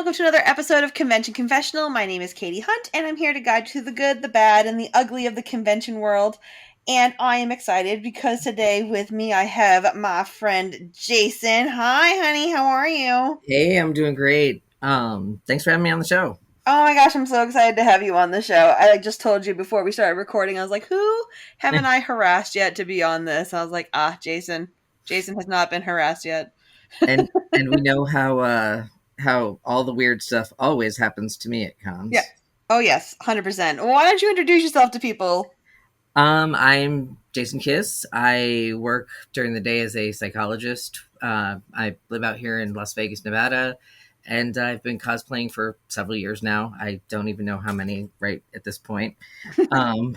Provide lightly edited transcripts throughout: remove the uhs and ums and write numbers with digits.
welcome to another episode of Convention Confessional. My name is Katy Hunt, and I'm here to guide you through the good, the bad, and the ugly of the convention world. And I am excited because today with me I have my friend Jason. Hi, honey. How are you? Hey, I'm doing great. Thanks for having me on the show. Oh my gosh, I'm so excited to have you on the show. I just told you before we started recording, I was like, who haven't I harassed yet to be on this? I was like, Jason. Jason has not been harassed yet. And we know how all the weird stuff always happens to me at Yeah. cons. Oh yes, 100%. Why don't you introduce yourself to people? I'm Jason Kiss. I work during the day as a psychologist. I live out here in Las Vegas, Nevada, and I've been cosplaying for several years now. I don't even know how many right at this point. Um,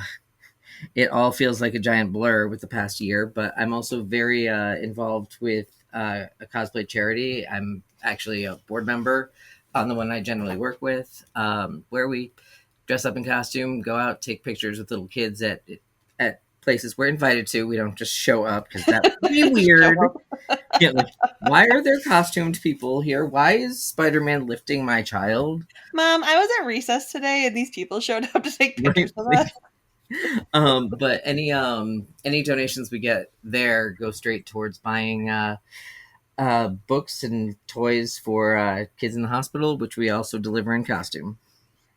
it all feels like a giant blur with the past year, but I'm also very involved with a cosplay charity. I'm actually a board member on the one I generally work with, where we dress up in costume, go out, take pictures with little kids at places we're invited to. We don't just show up because that would be weird. Yeah, like, why are there costumed people here? Why is Spider-Man lifting my child? Mom, I was at recess today and these people showed up to take pictures of us. But any donations we get there go straight towards buying books and toys for kids in the hospital, which we also deliver in costume.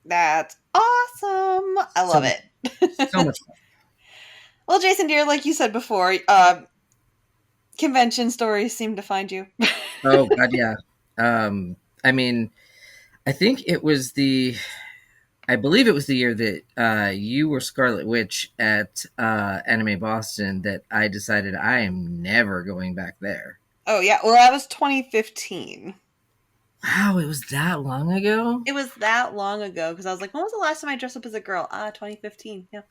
That's awesome. I love So it. much fun. Well, Jason, dear, like you said before, convention stories seem to find you. Oh God, yeah. I mean, I think it was I believe it was the year that you were Scarlet Witch at Anime Boston that I decided I am never going back there. Oh, yeah. Well, that was 2015. Wow, it was that long ago? It was that long ago because I was like, when was the last time I dressed up as a girl? 2015. Yeah.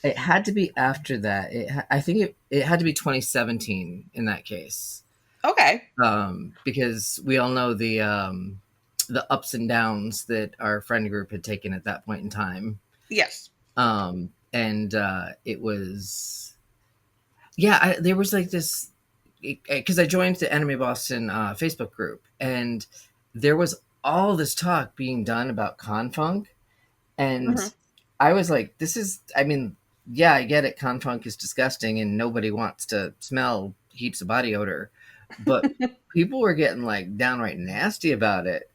It had to be after that. I think it had to be 2017 in that case. Okay. Because we all know the ups and downs that our friend group had taken at that point in time. Yes. And it was, there was like this, because I joined the Anime Boston Facebook group, and there was all this talk being done about Confunk, and I was like, yeah, I get it. Confunk is disgusting, and nobody wants to smell heaps of body odor, but people were getting like downright nasty about it.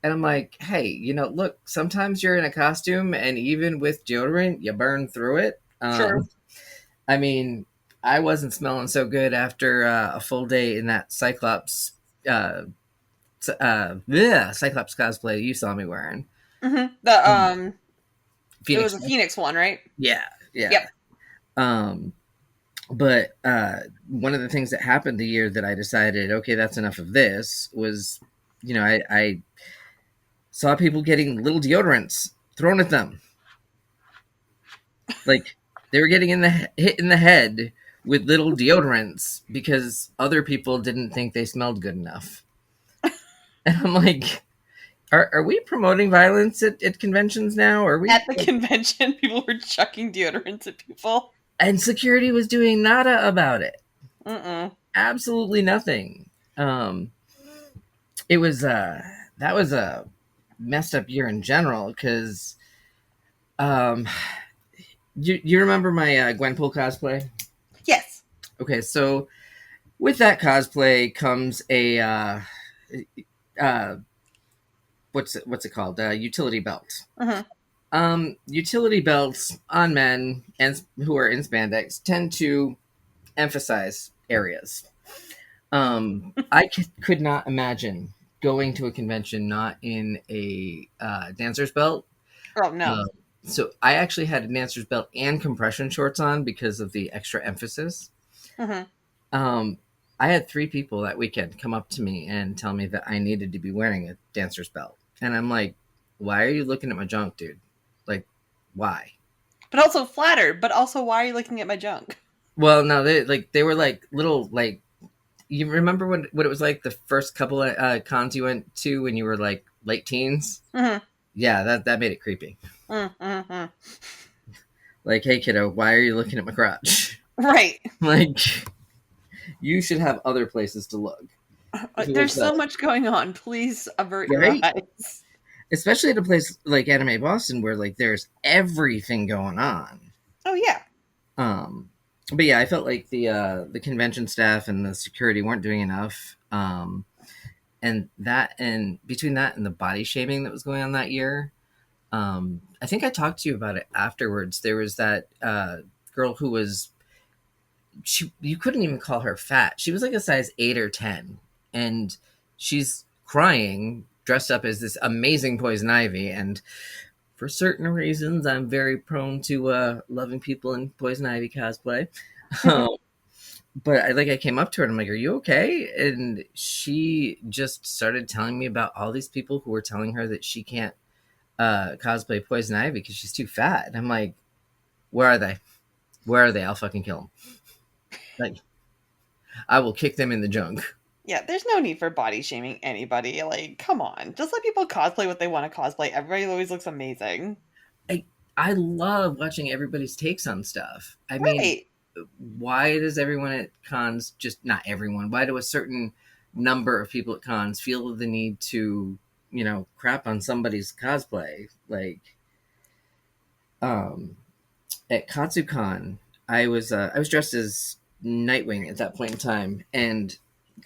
And I'm like, hey, look, sometimes you're in a costume, and even with deodorant, you burn through it. Sure. I mean, I wasn't smelling so good after a full day in that Cyclops, Cyclops cosplay you saw me wearing. Mm-hmm. It was a Phoenix one, right? Yeah. Yep. But one of the things that happened the year that I decided, okay, that's enough of this, was, I saw people getting little deodorants thrown at them. Like, they were getting hit in the head with little deodorants because other people didn't think they smelled good enough. And I'm like, are we promoting violence at conventions now? Are we at the convention? People were chucking deodorants at people, and security was doing nada about it. Absolutely nothing. It was that was a messed up year in general because you remember my Gwenpool cosplay? Yes. Okay, so with that cosplay comes a what's it called? Utility belt. Utility belts on men and who are in spandex tend to emphasize areas. I could not imagine going to a convention not in a dancer's belt. Oh no. So I actually had a dancer's belt and compression shorts on because of the extra emphasis. I had 3 people that weekend come up to me and tell me that I needed to be wearing a dancer's belt. And I'm like, why are you looking at my junk, dude? Like, why? But also flattered, but also why are you looking at my junk? Well, no, they were like little, like, you remember what it was like the first couple of cons you went to when you were like late teens? Yeah, that made it creepy. Like, hey kiddo, why are you looking at my crotch? Right. Like, you should have other places to look. If it There's was so much going on. Please avert your right, eyes. especially at a place like Anime Boston where like there's everything going on. Oh yeah. Um, but yeah, I felt like the convention staff and the security weren't doing enough. And between that and the body shaming that was going on that year, I think I talked to you about it afterwards. There was that girl who was you couldn't even call her fat. She was like a size 8 or 10, and she's crying, dressed up as this amazing Poison Ivy. And for certain reasons, I'm very prone to loving people in Poison Ivy cosplay. Um, but I came up to her and I'm like, "Are you okay?" And she just started telling me about all these people who were telling her that she can't cosplay Poison Ivy because she's too fat. And I'm like, "Where are they? Where are they? I'll fucking kill them. Like, I will kick them in the junk." Yeah, there's no need for body shaming anybody. Like, come on. Just let people cosplay what they want to cosplay. Everybody always looks amazing. I I love watching everybody's takes on stuff. I mean, Right. why does everyone at cons, just not everyone, why do a certain number of people at cons feel the need to, crap on somebody's cosplay? Like, um, at KatsuCon, I was dressed as Nightwing at that point in time, and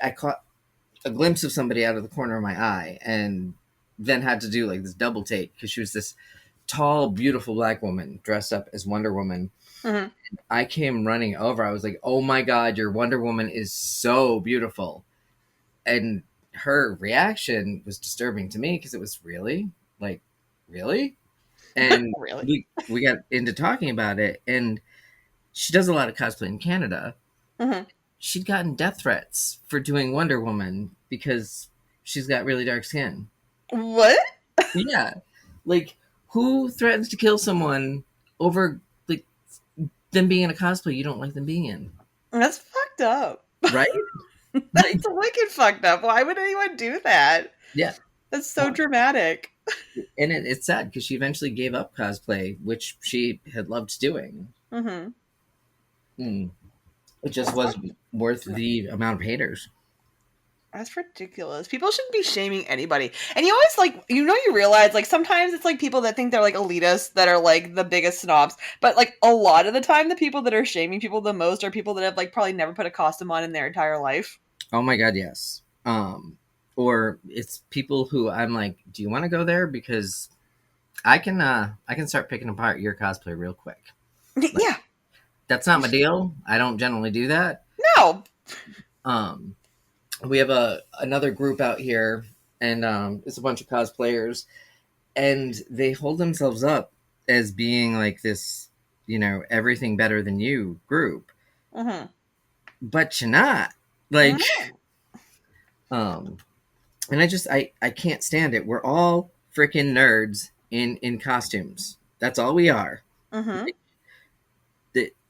I caught a glimpse of somebody out of the corner of my eye, and then had to do like this double take because she was this tall, beautiful black woman dressed up as Wonder Woman. Hmm. I came running over. I was like, "Oh my god, your Wonder Woman is so beautiful!" And her reaction was disturbing to me because it was really, like, really. And Really. we got into talking about it, and she does a lot of cosplay in Canada. Hmm. She'd gotten death threats for doing Wonder Woman because she's got really dark skin. What? Yeah, like, who threatens to kill someone over like them being in a cosplay you don't like them being in? That's fucked up. Right? Like, That's wicked fucked up. Why would anyone do that? yeah. That's so dramatic. And it's sad because she eventually gave up cosplay, which she had loved doing. Hmm. Mm. It just That's wasn't worth the amount of haters. That's ridiculous. People shouldn't be shaming anybody. And you always you realize sometimes it's like people that think they're like elitists that are like the biggest snobs. But like a lot of the time the people that are shaming people the most are people that have like probably never put a costume on in their entire life. Oh my god, yes. Or it's people who I'm like, "Do you want to go there? Because I can start picking apart your cosplay real quick." Like, Yeah. that's not my deal. I don't generally do that. No. Um, we have another group out here, and it's a bunch of cosplayers, and they hold themselves up as being like this, everything better than you group, Hmm. but you're not. Like, um, and I can't stand it. We're all freaking nerds in costumes. That's all we are. Hmm.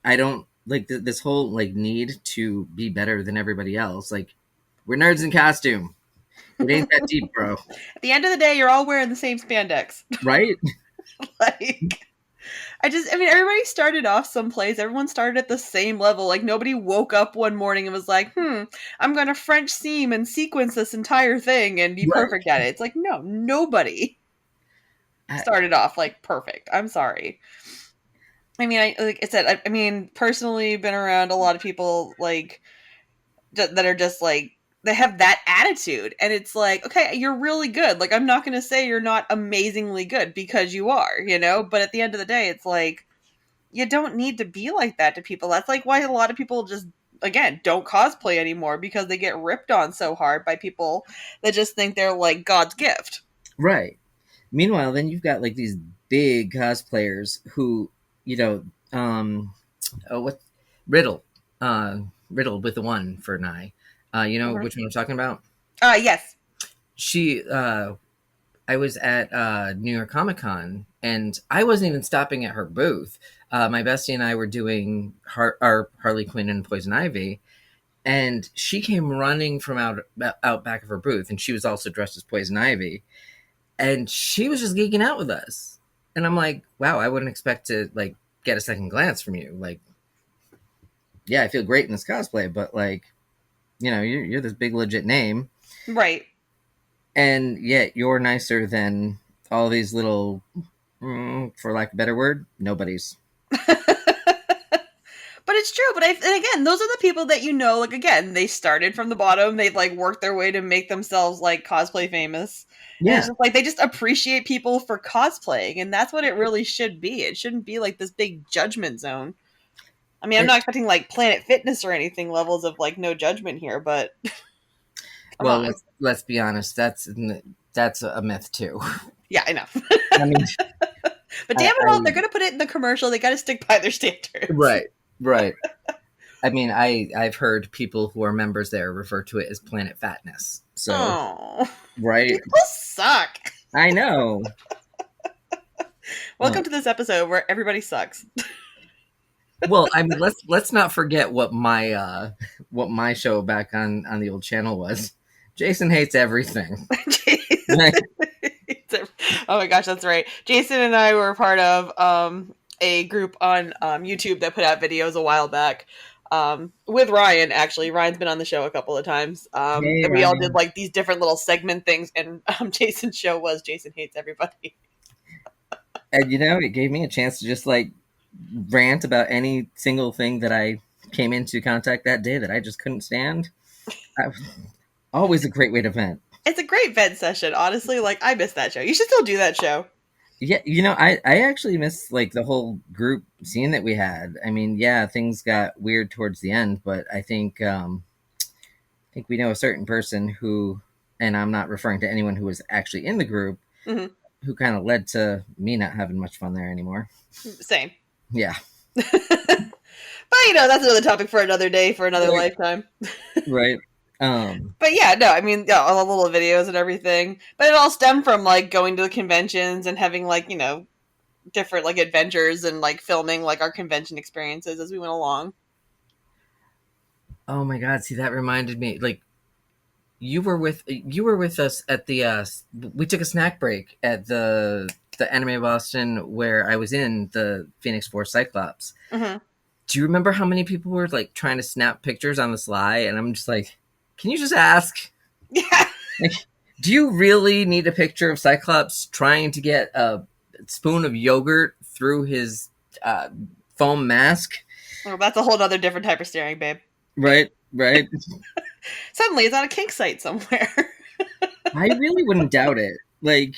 I don't like this whole like need to be better than everybody else. Like, we're nerds in costume. It ain't that deep, bro. At the end of the day, you're all wearing the same spandex. Right? Like, I mean, everybody started off someplace. Everyone started at the same level. Like, nobody woke up one morning and was like, I'm going to French seam and sequence this entire thing and be Right. perfect at it. It's like, no, nobody I, started off like perfect. I'm sorry. I mean, like I said, I mean, personally, been around a lot of people like that are just like they have that attitude, and it's like, okay, you're really good. Like, I'm not going to say you're not amazingly good because you are, But at the end of the day, it's like you don't need to be like that to people. That's like why a lot of people just again don't cosplay anymore because they get ripped on so hard by people that just think they're like God's gift. right. Meanwhile, then you've got like these big cosplayers who, you know, what Riddle, Riddle with the one for an eye. You know Mhm. which one I'm talking about? Yes. She, I was at New York Comic Con, and I wasn't even stopping at her booth. My bestie and I were doing our Harley Quinn and Poison Ivy, and she came running from out back of her booth, and she was also dressed as Poison Ivy, and she was just geeking out with us. And I'm like, wow, I wouldn't expect to like get a second glance from you. Like, yeah, I feel great in this cosplay, but like, You know, you're this big legit name, Right. and yet you're nicer than all these little, for lack of a better word, nobodies. But it's true. But and again, those are the people that like again, they started from the bottom. They've like worked their way to make themselves like cosplay famous. And it's Yeah. just like they just appreciate people for cosplaying, and that's what it really should be. It shouldn't be like this big judgment zone. I mean, I'm It, not expecting like Planet Fitness or anything levels of like no judgment here, but come well, on. let's be honest. That's a myth too. Yeah, I know. I mean, But damn it all, I they're gonna put it in the commercial. They got to stick by their standards. right, right. I mean, I've heard people who are members there refer to it as Planet Fatness. So, Oh, right. people suck. I know. Welcome to this episode where everybody sucks. Well, I mean, let's not forget what my show back on the old channel was. Jason hates everything. Right? Oh my gosh, that's right. Jason and I were part of a group on YouTube that put out videos a while back with Ryan. Actually, Ryan's been on the show a couple of times, Hey, and we all did Ryan. like these different little segment things. And Jason's show was Jason hates everybody. And you know, it gave me a chance to just like rant about any single thing that I came into contact that day that I just couldn't stand. I, always a great way to vent. It's a great vent session, honestly. Like I miss that show. You should still do that show. Yeah, you know, I actually miss like the whole group scene that we had. I mean, yeah, things got weird towards the end, but I think we know a certain person who, and I'm not referring to anyone who was actually in the group, Mm-hmm. who kind of led to me not having much fun there anymore. Same. Yeah, But that's another topic for another day, for another right, lifetime. right. But yeah, no, I mean, yeah, all the little videos and everything. But it all stemmed from like going to the conventions and having like, different like adventures and like filming like our convention experiences as we went along. Oh my God! See, that reminded me. Like you were with us at the. We took a snack break at the Anime Boston where I was in the Phoenix Force Cyclops. Mm-hmm. Do you remember how many people were like trying to snap pictures on the sly? And I'm just like, can you just ask? Yeah. Like, do you really need a picture of Cyclops trying to get a spoon of yogurt through his foam mask? Well, that's a whole other different type of staring, babe. Right, right. Suddenly it's on a kink site somewhere. I really wouldn't doubt it. Like,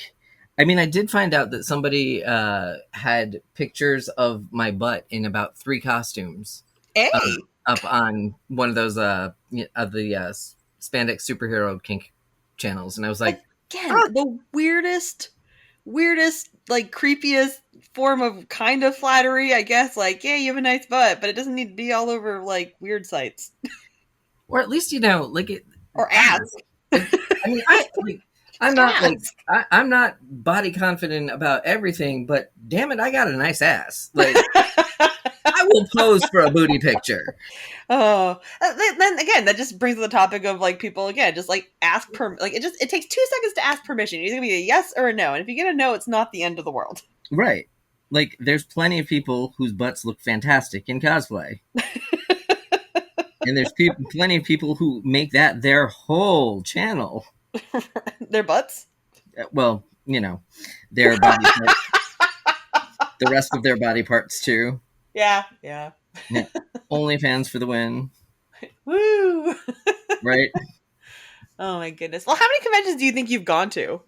I mean, I did find out that somebody had pictures of my butt in about 3 costumes Hey. up on one of those of the spandex superhero kink channels, and I was like, Again, the weirdest, like creepiest form of kind of flattery, I guess. Like, yeah, you have a nice butt, but it doesn't need to be all over like weird sites or at least like it. or ass. I mean, I'm not body confident about everything, but damn it, I got a nice ass. Like I will pose for a booty picture. Oh, then again, that just brings to the topic of like people again, just like ask like it takes 2 seconds to ask permission. It's gonna be a yes or a no, and if you get a no, it's not the end of the world. Right. Like there's plenty of people whose butts look fantastic in cosplay. And there's plenty of people who make that their whole channel. Their butts. Well, you know, their body parts, the rest of their body parts too. Yeah. Yeah. OnlyFans for the win. Woo. Right. Oh my goodness. Well, how many conventions do you think you've gone to?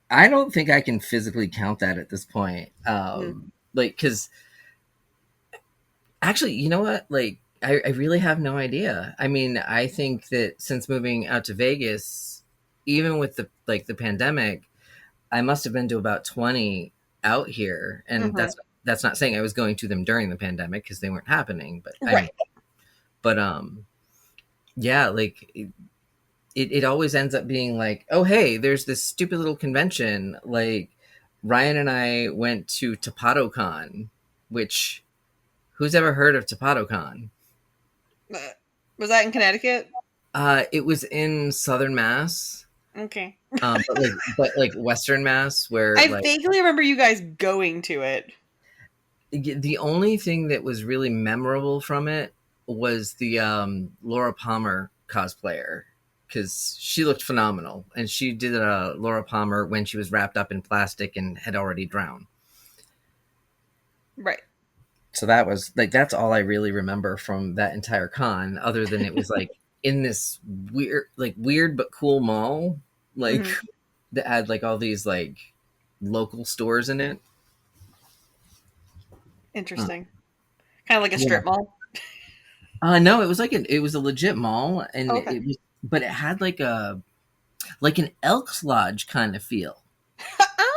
I don't think I can physically count that at this point. Like, because actually, you know what? Like, I really have no idea. I mean, I think that since moving out to Vegas, even with the pandemic, I must have been to about 20 out here, and that's not saying I was going to them during the pandemic because they weren't happening. But Right. Yeah, like it always ends up being like, oh hey, there's this stupid little convention. Like Ryan and I went to TapatoCon, which who's ever heard of TapatoCon? Was that in Connecticut? It was in Southern Mass. Okay. But like Western Mass, where I like, vaguely remember you guys going to it. the only thing that was really memorable from it was the Laura Palmer cosplayer, because she looked phenomenal, and she did Laura Palmer when she was wrapped up in plastic and had already drowned. Right. So that was like, that's all I really remember from that entire con, other than it was like in this weird but cool mall, like Mm-hmm. that had like all these like local stores in it. Interesting. Kind of like a Yeah. strip mall. No, it was like it was a legit mall, and Okay. it was, but it had like an Elks Lodge kind of feel,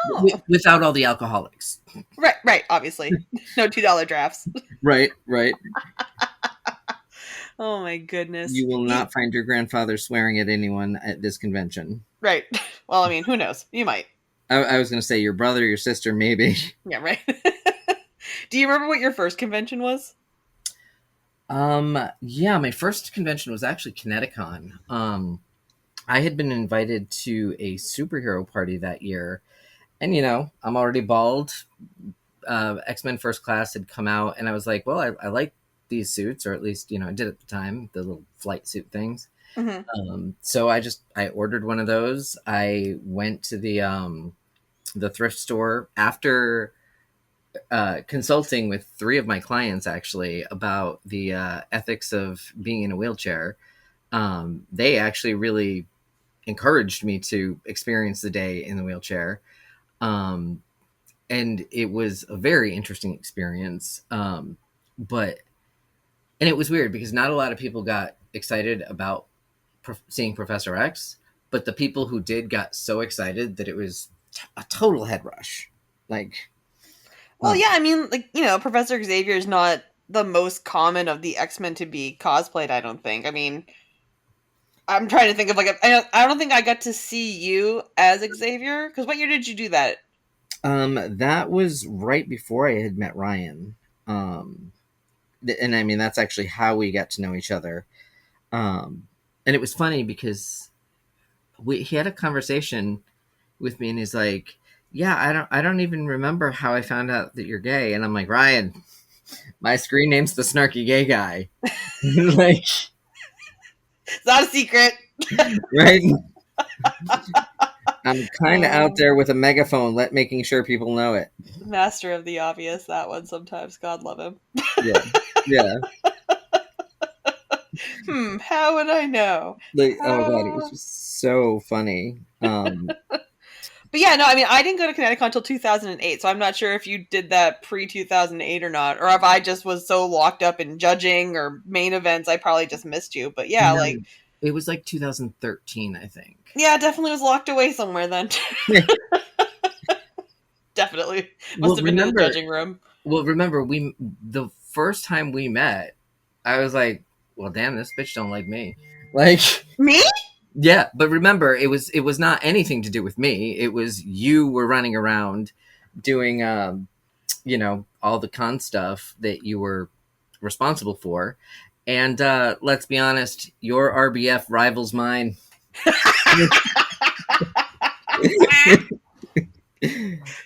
Oh. without all the alcoholics. Right, right, obviously. No $2 drafts. Right, right. Oh my goodness. You will not find your grandfather swearing at anyone at this convention. Right. Well, I mean, who knows? You might. I was going to say your brother, your sister, maybe. Yeah, right. Do you remember what your first convention was? Yeah, my first convention was actually Kineticon. I had been invited to a superhero party that year, and I'm already bald. X-Men First Class had come out, and I was like, well, I like these suits, or at least I did at the time, the little flight suit things. Mm-hmm. So I ordered one of those. I went to the thrift store after consulting with 3 of my clients, actually, about the ethics of being in a wheelchair. They actually really encouraged me to experience the day in the wheelchair. And it was a very interesting experience. But it was weird because not a lot of people got excited about seeing Professor X, but the people who did got so excited that it was a total head rush. Like, Well, yeah, I mean, like, Professor Xavier is not the most common of the X-Men to be cosplayed, I don't think. I mean, I'm trying to think of I don't think I got to see you as Xavier, because what year did you do that? that was right before I had met Ryan. And I mean, that's actually how we got to know each other. And it was funny because he had a conversation with me, and he's like, yeah, I don't even remember how I found out that you're gay. And I'm like, Ryan, my screen name's the snarky gay guy. Like, It's not a secret. right? I'm kind of out there with a megaphone, making sure people know it. Master of the obvious, that one sometimes. God love him. Yeah, yeah. How would I know? Like, oh god, it was just so funny. But yeah, no, I mean, I didn't go to Connecticut until 2008, so I'm not sure if you did that pre-2008 or not, or if I just was so locked up in judging or main events, I probably just missed you. But yeah, no, it was like 2013, I think. Yeah, definitely was locked away somewhere then. Definitely. Must have been in the judging room. Well, remember, the first time we met, I was like, well, damn, this bitch don't like me. Like, me? Yeah, but remember, it was not anything to do with me. It was you were running around doing, all the con stuff that you were responsible for. And let's be honest, your RBF rivals mine.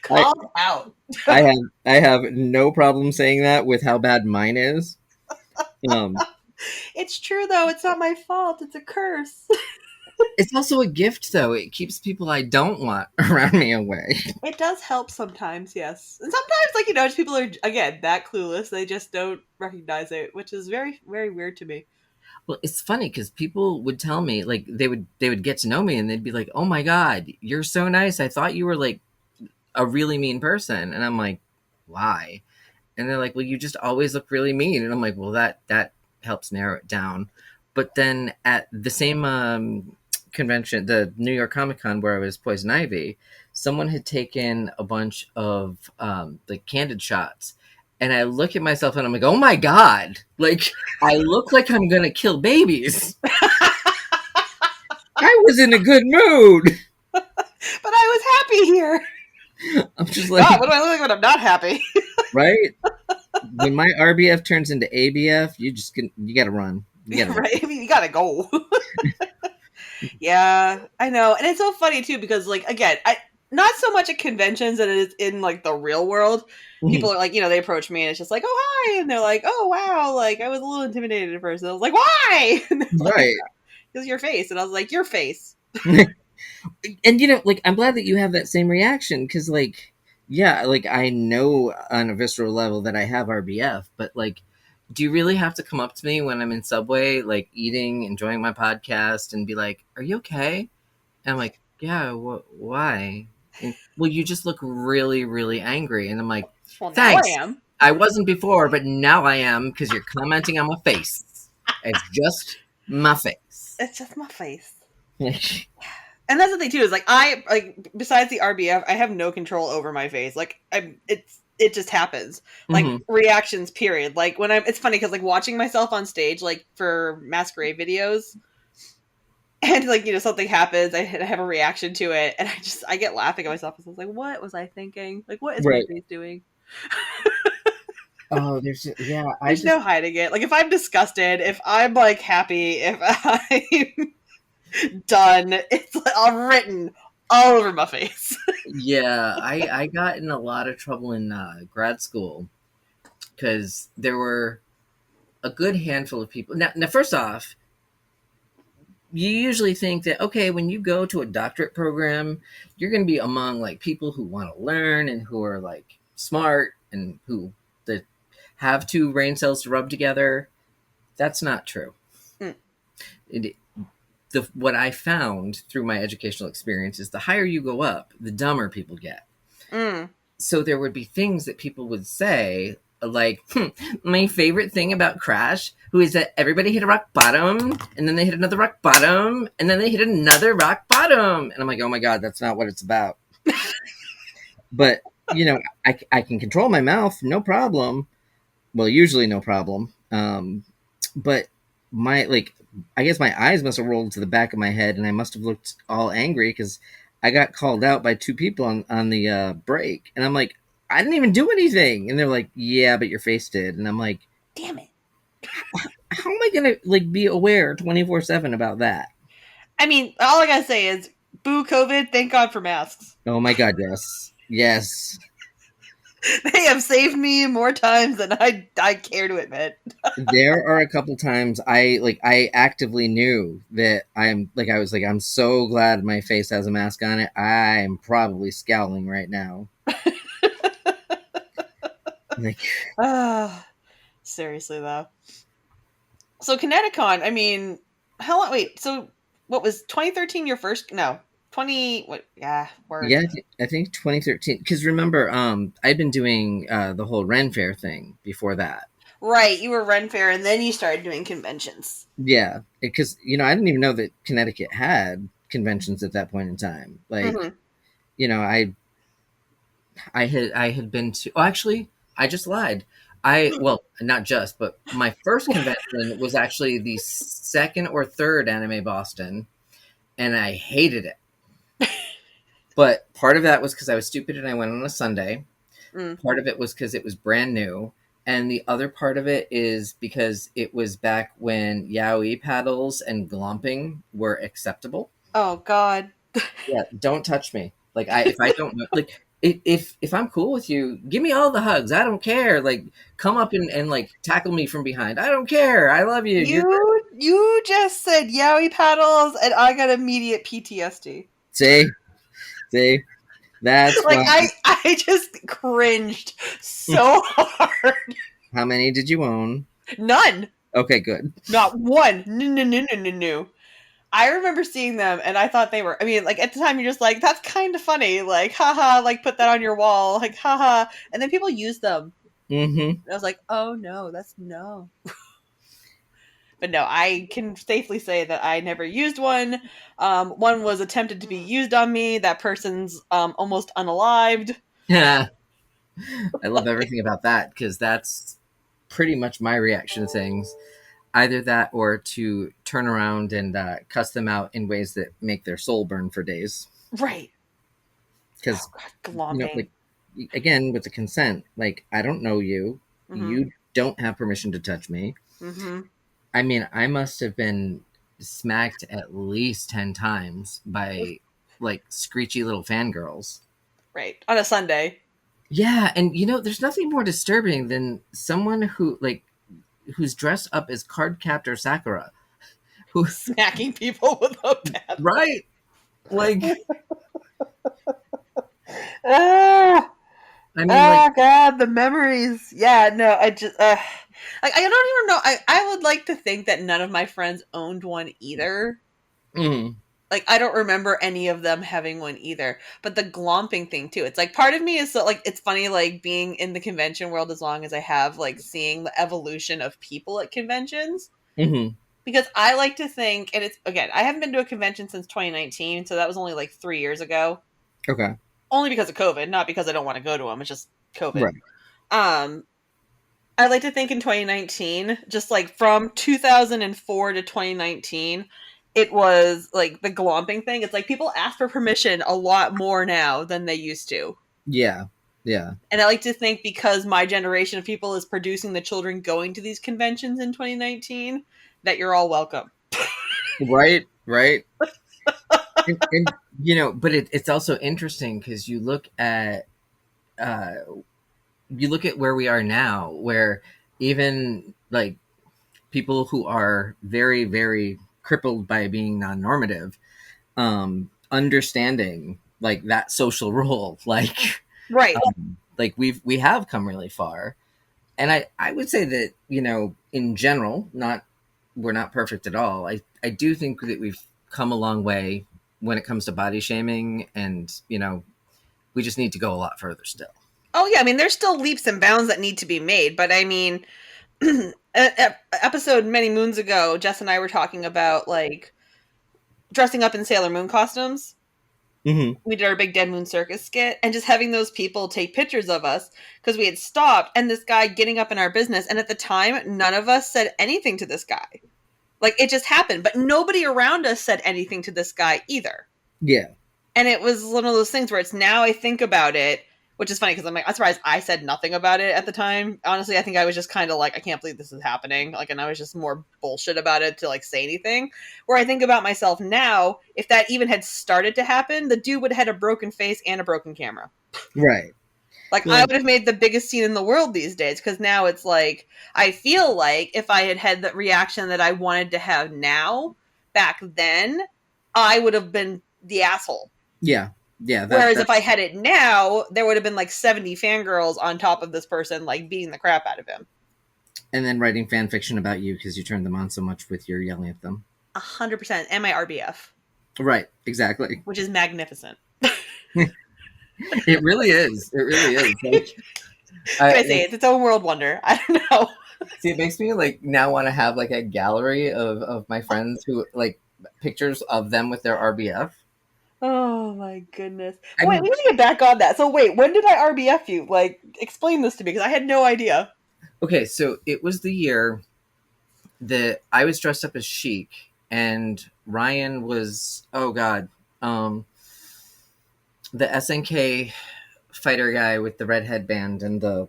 Called out. I have no problem saying that with how bad mine is. It's true though. It's not my fault. It's a curse. It's also a gift, though. It keeps people I don't want around me away. It does help sometimes, yes. And sometimes, just people are, again, that clueless. They just don't recognize it, which is very, very weird to me. Well, it's funny because people would tell me, like, they would get to know me, and they'd be like, oh my god, you're so nice. I thought you were, like, a really mean person. And I'm like, why? And they're like, well, you just always look really mean. And I'm like, well, that helps narrow it down. But then at the same convention, the New York Comic Con where I was Poison Ivy, someone had taken a bunch of like candid shots, and I look at myself and I'm like, oh my god, like I look like I'm gonna kill babies. I was in a good mood, but I was happy here. I'm just like, God, what do I look like when I'm not happy? Right? When my RBF turns into ABF, you gotta run. Right? I mean, you gotta go. Yeah, I know. And it's so funny too, because again, not so much at conventions as it is in like the real world. People Mhm. are like, they approach me and it's just like, oh hi, and they're like, oh wow, like I was a little intimidated at first. And I was like, why? And they're like, Right. because your face, and I was like, your face. And like I'm glad that you have that same reaction because yeah, like I know on a visceral level that I have RBF, but like do you really have to come up to me when I'm in Subway, like eating, enjoying my podcast, and be like, "Are you okay?" And I'm like, "Yeah, why?" And, well, you just look really, really angry, and I'm like, Well, now I "Thanks. am. I wasn't before, but now I am because you're commenting on my face. It's just my face." It's just my face. And that's the thing too, is like I like besides the RBF, I have no control over my face. Like it just happens. Like Hmm. reactions, period. Like when it's funny because like watching myself on stage, like for masquerade videos, and like something happens, I have a reaction to it, and I get laughing at myself. I was like, what was I thinking? Like what is my Right. face doing? Oh, yeah. I There's just no hiding it. Like if I'm disgusted, if I'm like happy, if I'm done, it's like, all written all over my face. Yeah, I got in a lot of trouble in grad school because there were a good handful of people. Now, first off, you usually think that okay, when you go to a doctorate program, you're going to be among like people who want to learn and who are like smart and who that have two brain cells to rub together. That's not true. Mm. It, what I found through my educational experience is the higher you go up, the dumber people get. Mm. So there would be things that people would say like my favorite thing about Crash who is that everybody hit a rock bottom and then they hit another rock bottom and then they hit another rock bottom, and I'm like, oh my god, that's not what it's about. But I can control my mouth, no problem. Well, usually no problem. But my I guess my eyes must have rolled to the back of my head and I must have looked all angry because I got called out by two people on the break, and I'm like, I didn't even do anything, and they're like, yeah, but your face did, and I'm like, Damn it. how am I gonna be aware 24/7 about that? I mean, all I gotta say is, boo COVID, thank God for masks. Oh my god, yes, yes. They have saved me more times than I care to admit. There are a couple times I actively knew that I was like, I'm so glad my face has a mask on it. I'm probably scowling right now. Like, Ah, seriously though. So Kineticon, I mean, how long? Wait, so what was 2013 your first? No, 20. What? Yeah, word. yeah, I think 2013. Because remember, I'd been doing the whole Ren Fair thing before that. Right, you were Ren Fair, and then you started doing conventions. Yeah, because I didn't even know that Connecticut had conventions at that point in time. Like, Mm-hmm. you know, I had been to. Oh, actually, I just lied. Well, not just, but my first convention was actually the second or third Anime Boston, and I hated it. But part of that was because I was stupid and I went on a Sunday. Mm. Part of it was because it was brand new, and the other part of it is because it was back when yaoi paddles and glomping were acceptable. Oh God. Yeah, don't touch me. Like if I don't know, like if I'm cool with you, give me all the hugs. I don't care. Like come up and like tackle me from behind. I don't care. I love you. You're great. You just said yaoi paddles, and I got immediate PTSD. See, see, that's Like why. I just cringed so hard. How many did you own? None. Okay, good. Not one. No, no, no, no, no, no. I remember seeing them and I thought they were, I mean, like at the time you're just like, that's kind of funny. Like, haha, like put that on your wall. Like, haha. And then people use them. Mm-hmm. And I was like, oh no, that's no. But no, I can safely say that I never used one. One was attempted to be used on me. That person's almost unalived. Yeah, I love everything about that because that's pretty much my reaction to things. Either that or to turn around and cuss them out in ways that make their soul burn for days. Right. Oh Because, God, glomping. like, again, with the consent, like, I don't know you. Mm-hmm. You don't have permission to touch me. Mm-hmm. I mean, I must have been smacked at least 10 times by like screechy little fangirls. Right. On a Sunday. Yeah, and there's nothing more disturbing than someone who's dressed up as card captor Sakura. Who Smacking people with a pen. right? Like Ah, I mean like oh God, the memories. Yeah, no, I just, I don't even know. I would like to think that none of my friends owned one either. mm, Like, I don't remember any of them having one either. But the glomping thing too. It's like part of me is so, like, it's funny, like being in the convention world as long as I have, like seeing the evolution of people at conventions. mhm. Because I like to think, and it's again, I haven't been to a convention since 2019, so that was only like 3 years ago. Okay. Only because of COVID, not because I don't want to go to them. It's just COVID. Right. Um, I like to think in 2019, just like from 2004 to 2019, it was like the glomping thing. It's like people ask for permission a lot more now than they used to. Yeah. Yeah. And I like to think because my generation of people is producing the children going to these conventions in 2019, that you're all welcome. Right. Right. And but it's also interesting because uh you look at where we are now, where even like people who are very, very crippled by being non-normative, understanding like that social role, Right. like we have come really far. And I would say that, in general, not we're not perfect at all. I do think that we've come a long way when it comes to body shaming, and we just need to go a lot further still. Oh yeah, I mean there's still leaps and bounds that need to be made, but I mean episode many moons ago, Jess and I were talking about like dressing up in Sailor Moon costumes. Mm-hmm. We did our big Dead Moon Circus skit and just having those people take pictures of us because we had stopped and this guy getting up in our business. And at the time, none of us said anything to this guy. Like it just happened, but nobody around us said anything to this guy either. Yeah. And it was one of those things where it's now I think about it, which is funny because I'm surprised I said nothing about it at the time. Honestly, I think I was just kind of like, I can't believe this is happening. Like, and I was just more bullshit about it to like say anything. Where I think about myself now, if that even had started to happen, the dude would have had a broken face and a broken camera. Right. Like, I Well, would have made the biggest scene in the world these days because now it's like, I feel like if I had had the reaction that I wanted to have now, back then, I would have been the asshole. yeah. Yeah. Whereas if I had it now, there would have been like 70 fangirls on top of this person, like beating the crap out of him. And then writing fan fiction about you because you turned them on so much with your yelling at them. 100%. And my RBF. Right. Exactly. Which is magnificent. It really is. It really is. I say it's its own world wonder. I don't know. See, it makes me like now want to have like a gallery of my friends who like pictures of them with their RBF. Oh my goodness. I Wait, mean, we need to get back on that. So wait, when did I RBF you? Like, explain this to me because I had no idea. okay, so it was the year that I was dressed up as Chic and Ryan was, oh god, the SNK fighter guy with the red headband and the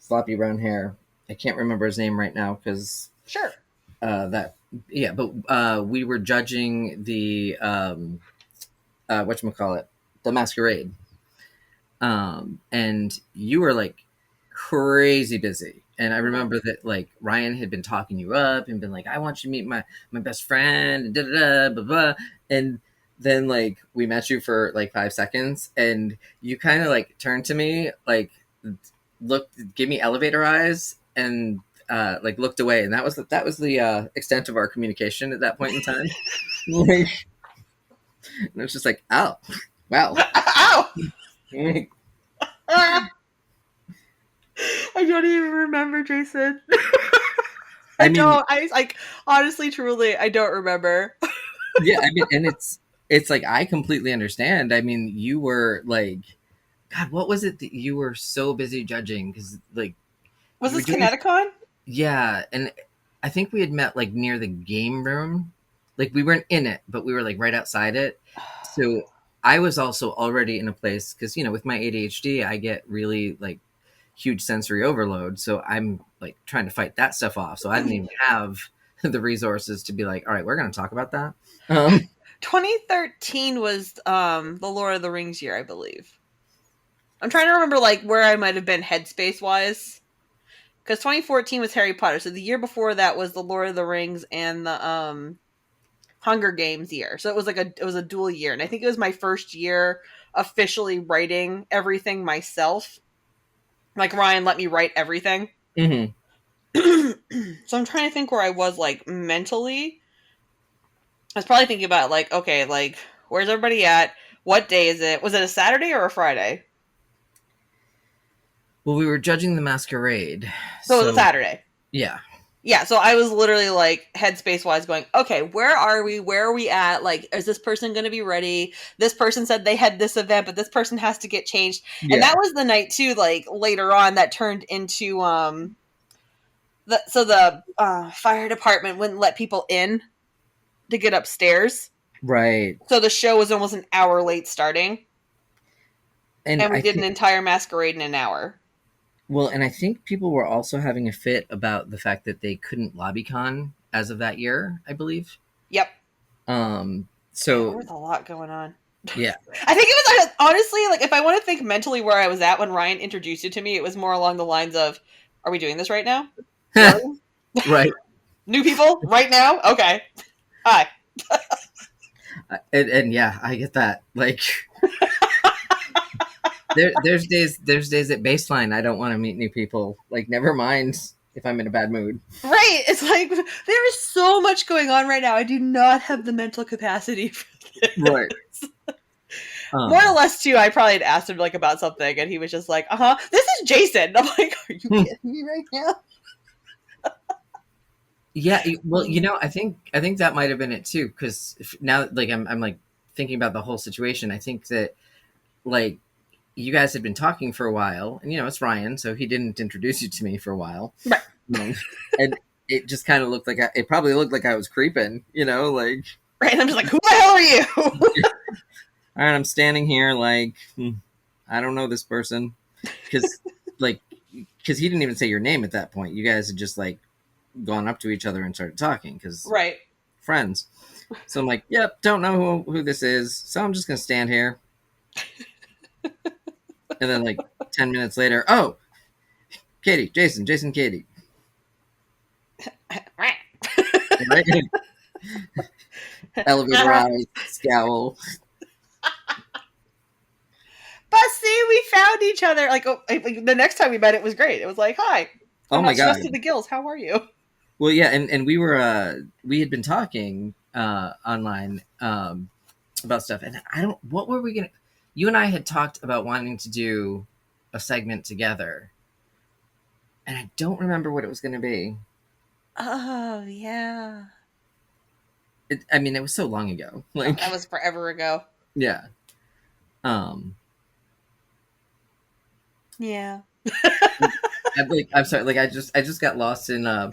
floppy brown hair. I can't remember his name right now because Sure. that yeah, but we were judging the whatchamacallit, the masquerade. And you were like crazy busy. And I remember that like Ryan had been talking you up and been like, I want you to meet my best friend and da da da blah blah. And then like we met you for like 5 seconds and you kind of like turned to me, like looked, give me elevator eyes and like looked away. And that was the extent of our communication at that point in time. Like, and it was just like, oh, wow. Ow! I don't even remember, Jason. I mean, don't. I like honestly, truly, I don't remember. yeah, I mean, and it's like I completely understand. I mean, you were like, God, what was it that you were so busy judging? Because like, Was you were this doing, Kineticon? yeah, and I think we had met like near the game room. Like we weren't in it, but we were like right outside it. So I was also already in a place because with my ADHD, I get really like huge sensory overload. So I'm like trying to fight that stuff off. So I didn't even have the resources to be like, all right, we're going to talk about that. 2013 was the Lord of the Rings year, I believe. I'm trying to remember like where I might have been headspace wise. Because 2014 was Harry Potter, so the year before that was the Lord of the Rings and the Hunger Games year. So it was a dual year, and I think it was my first year officially writing everything myself. Like Ryan let me write everything. Mm-hmm. So I'm trying to think where I was like mentally. I was probably thinking about like, okay, like where's everybody at? What day is it? Was it a Saturday or a Friday? Well, we were judging the masquerade, So it was a so Saturday. yeah. Yeah, so I was literally like headspace wise going, okay, where are we? Where are we at? Like, is this person going to be ready? This person said they had this event, but this person has to get changed. And Yeah. that was the night too, like later on that turned into the fire department wouldn't let people in to get upstairs. Right. So the show was almost an hour late starting. And And we I did an think, entire masquerade in an hour. well, and I think people were also having a fit about the fact that they couldn't LobbyCon as of that year, I believe. Yep. Yeah, there So was a lot going on. yeah. I think it was honestly like if I want to think mentally where I was at when Ryan introduced it to me, it was more along the lines of, "Are we doing this right now? Really? Right. New people right now? Okay, hi." And yeah, I get that. Like there's days at baseline I don't want to meet new people. Like never mind if I'm in a bad mood. Right? It's like there is so much going on right now. I do not have the mental capacity for this. Right. More or less, too. I probably had asked him like about something, and he was just like, this is Jason." And I'm like, "Are you kidding me right now?" Yeah, well, I think that might have been it too. Because now, like, I'm like thinking about the whole situation. I think that like you guys had been talking for a while, and it's Ryan, so he didn't introduce you to me for a while, Right. And it just kind of looked like it probably looked like I was creeping, like. Right. And I'm just like, "Who the hell are you?" All right, I'm standing here like I don't know this person because because he didn't even say your name at that point. You guys had just like gone up to each other and started talking because Right. friends. So I'm like, yep, don't know who this is, so I'm just gonna stand here. And then like 10 minutes later, oh, Katy, Jason, Katy. Right? Elevator eyes, scowl. But see, we found each other. Like the next time we met, it was great. It was like, "Hi, Oh I'm my not god. stressed to the gills. How are you?" Well, yeah, and we had been talking online about stuff, and what were we gonna? You and I had talked about wanting to do a segment together, and I don't remember what it was going to be. Oh yeah. I mean, it was so long ago. Like That was forever ago. yeah. Um. Yeah. I'm sorry. Like I just got lost in. I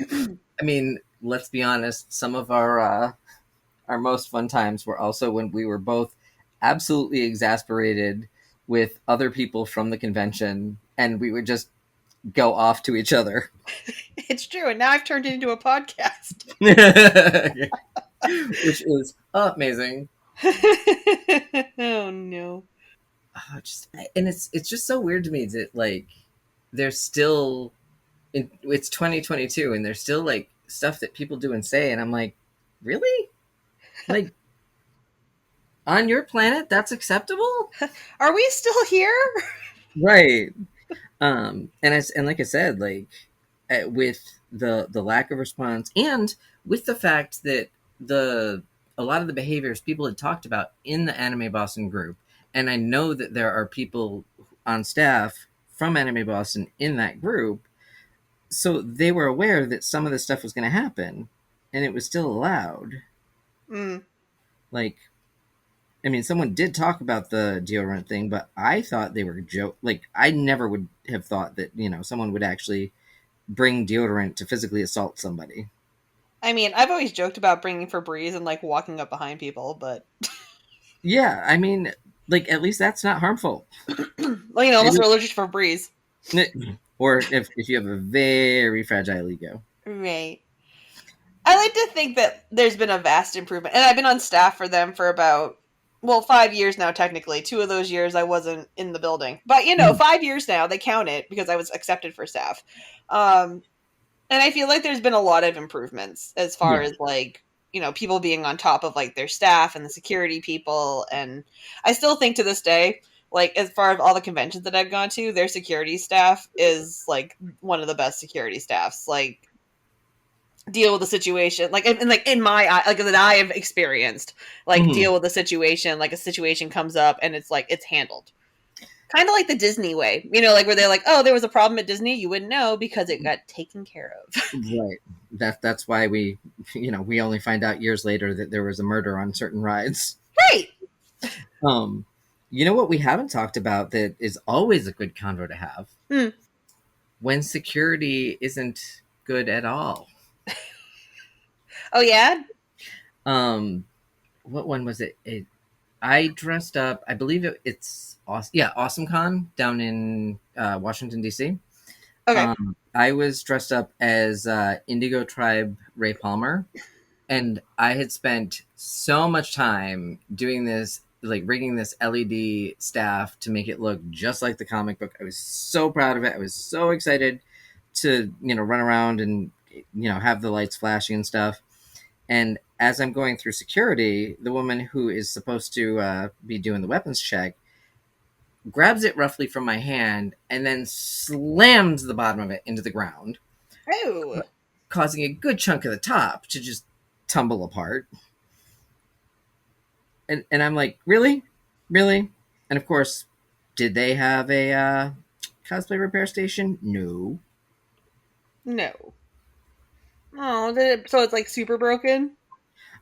mean, let's be honest. Some of our most fun times were also when we were both absolutely exasperated with other people from the convention, and we would just go off to each other. It's true, and now I've turned it into a podcast. Which is amazing. Oh no. And it's just so weird to me that like there's still it's 2022 and there's still like stuff that people do and say, and I'm like, really? Like on your planet that's acceptable? Are we still here? Right. And like I said, like with the lack of response and with the fact that a lot of the behaviors people had talked about in the Anime Boston group, and I know that there are people on staff from Anime Boston in that group, so they were aware that some of this stuff was going to happen, and it was still allowed. Like, I mean, someone did talk about the deodorant thing, but I thought they were joke. Like, I never would have thought that someone would actually bring deodorant to physically assault somebody. I mean, I've always joked about bringing Febreze and like walking up behind people, but yeah, I mean, like at least that's not harmful. well, unless we're allergic to Febreze, or if you have a very fragile ego, right? I like to think that there's been a vast improvement, and I've been on staff for them for about 5 years now. Technically, 2 of those years I wasn't in the building, but 5 years now they count it because I was accepted for staff. Um, and I feel like there's been a lot of improvements as far Yeah. as like people being on top of like their staff and the security people, and I still think to this day, like as far as all the conventions that I've gone to, their security staff is like one of the best security staffs. Like deal with the situation and like in my eye, like that I have experienced, like Mhm. deal with the situation, like a situation comes up and it's like it's handled kind of like the Disney way, like where they're like, oh, there was a problem at Disney, you wouldn't know because it got taken care of. Right. That's why we, we only find out years later that there was a murder on certain rides. Right. Um, you know what we haven't talked about that is always a good convo to have Hmm. when security isn't good at all. Oh yeah. Um, what one was it? I dressed up. I believe it's awesome. Yeah, Awesome Con down in Washington D.C. Okay. I was dressed up as Indigo Tribe Ray Palmer, and I had spent so much time doing this, like rigging this LED staff to make it look just like the comic book. I was so proud of it. I was so excited to run around and have the lights flashing and stuff. And as I'm going through security, the woman who is supposed to be doing the weapons check grabs it roughly from my hand and then slams the bottom of it into the ground, Oh. causing a good chunk of the top to just tumble apart. And I'm like, really? Really? And of course, did they have a cosplay repair station? No. No. Oh, so it's like super broken.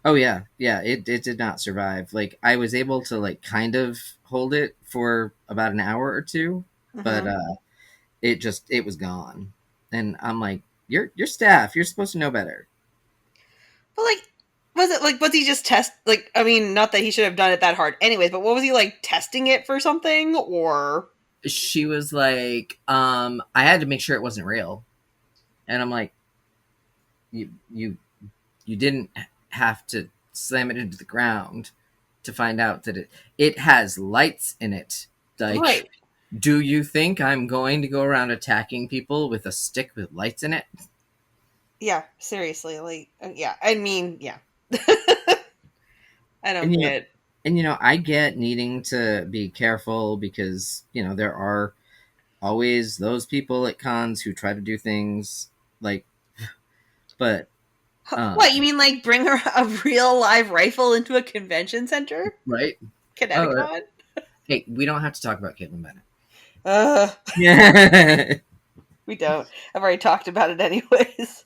Oh yeah, yeah. It did not survive. Like I was able to like kind of hold it for about an hour or two, but Mm-hmm. it was gone. And I'm like, your staff. You're supposed to know better. But like, was he just test like? I mean, not that he should have done it that hard, anyways. But what was he like testing it for something or? She was like, I had to make sure it wasn't real, and I'm like, you you didn't have to slam it into the ground to find out that it has lights in it. Like, Right. do you think I'm going to go around attacking people with a stick with lights in it? Yeah. Seriously. Like. Yeah. I mean. Yeah. I And don't get. I get needing to be careful because there are always those people at cons who try to do things like, but What you um, mean? Like bring a real live rifle into a convention center? right? Oh, Connecticut? hey, we don't have to talk about Caitlin Bennett. Uh, Yeah. we don't. I've already talked about it anyways.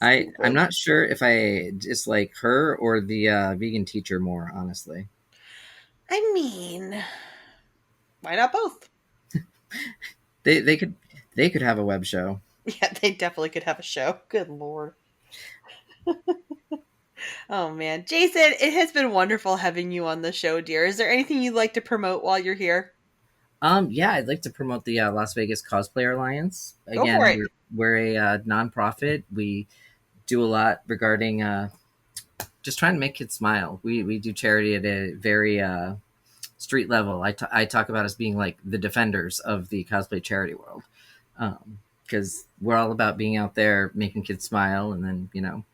I'm Stupid. not sure if I dislike her or the vegan teacher more, honestly. I mean, why not both? They could have a web show. Yeah, they definitely could have a show. Good lord. Oh man, Jason, it has been wonderful having you on the show, dear. Is there anything you'd like to promote while you're here? Yeah, I'd like to promote the Las Vegas Cosplayer Alliance. Go for Again, it. we're a nonprofit. We do a lot regarding just trying to make kids smile. We do charity at a very street level. I talk about us being like the defenders of the cosplay charity world, because we're all about being out there making kids smile, and then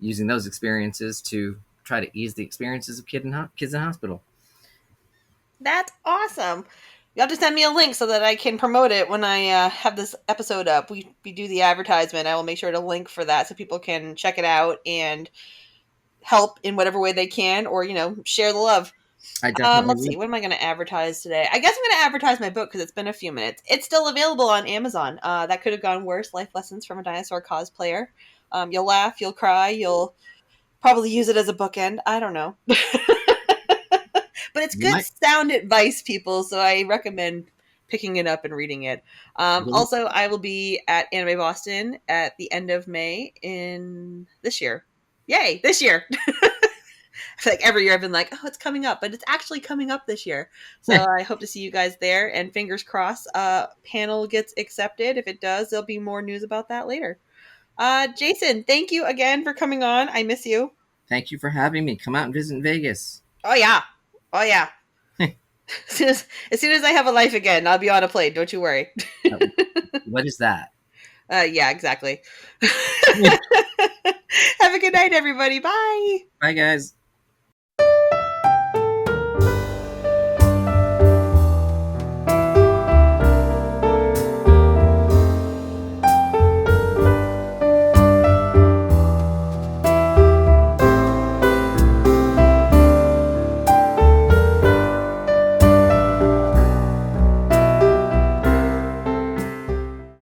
using those experiences to try to ease the experiences of kids in hospital. That's awesome. You have to send me a link so that I can promote it when I have this episode up. We do the advertisement. I will make sure to link for that so people can check it out and help in whatever way they can, or share the love. I definitely Let's see. would. What am I going to advertise today? I guess I'm going to advertise my book because it's been a few minutes. It's still available on Amazon. That could have gone worse. Life lessons from a dinosaur cosplayer. You'll laugh. You'll cry. You'll probably use it as a bookend. I don't know. But it's You good might. sound advice, people. So I recommend picking it up and reading it. You'll, Also, I will be at Anime Boston at the end of May in this year. Yay, this year. I feel like every year I've been like, oh, it's coming up, but it's actually coming up this year. So I hope to see you guys there. And fingers crossed, panel gets accepted. If it does, there'll be more news about that later. Jason, thank you again for coming on. I miss you. Thank you for having me. Come out and visit Vegas. Oh yeah. Oh yeah. As soon as I have a life again, I'll be on a plane. Don't you worry. What is that? Yeah, exactly. Have a good night, everybody. Bye. Bye, guys.